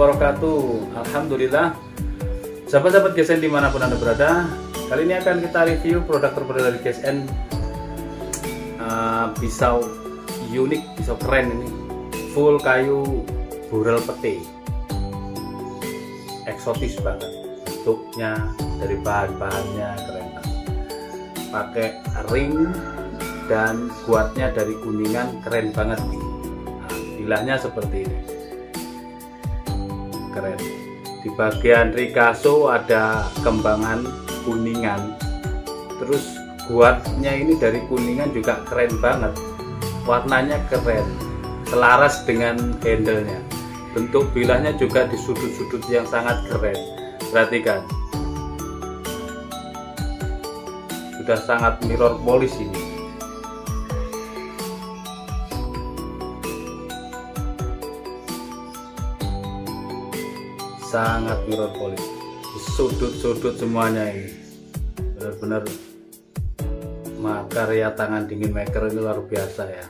wabarakatuh. Alhamdulillah, sahabat-sahabat GSN dimanapun Anda berada, kali ini akan kita review produk terbaru dari GSN. Pisau unik, pisau keren ini, full kayu burel pete, eksotis banget bentuknya, dari bahan-bahannya keren banget. Pakai ring dan kuatnya dari kuningan, keren banget nih. Bilahnya seperti ini, keren. Di bagian rikaso ada kembangan kuningan, terus guatnya ini dari kuningan juga keren banget. Warnanya keren, selaras dengan handle-nya. Bentuk bilahnya juga di sudut-sudut yang sangat keren. Perhatikan, sudah sangat mirror polish ini. Sangat mirror polish, sudut-sudut semuanya ini benar-benar karya tangan dingin maker ini luar biasa ya.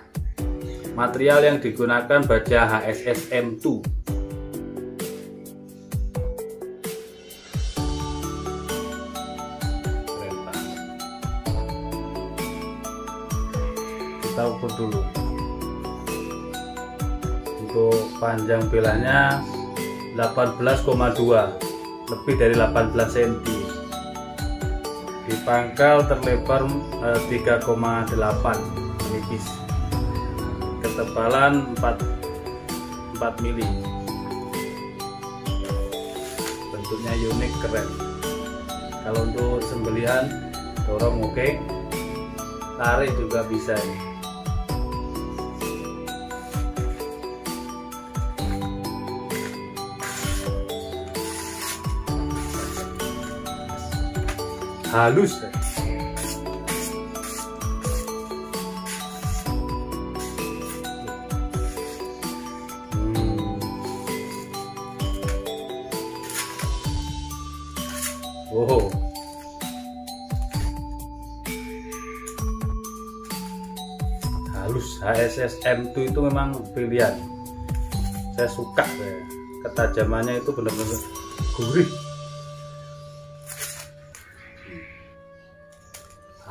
Material yang digunakan baja HSSM2. Keren banget. Kita ukur dulu. Untuk panjang bilahnya 18,2, lebih dari 18 cm. Di pangkal terlebar 3,8 menipis. Ketebalan 4 mili. Bentuknya unik, keren. Kalau untuk sembelihan, dorong oke, tarik juga bisa ini. Halus. Oh, halus. HSSM2 itu memang pilihan. Saya suka, ketajamannya itu benar-benar gurih.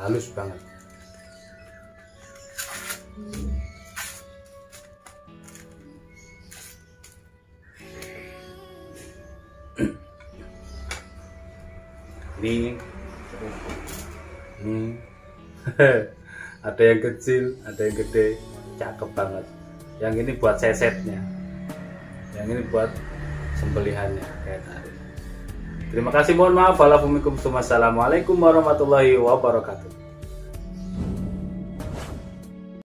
Halus banget. Ini ada yang kecil, ada yang gede, cakep banget. Yang ini buat sesetnya, yang ini buat sembelihannya kayak tadi. Terima kasih, mohon maaf. Assalamualaikum warahmatullahi wabarakatuh.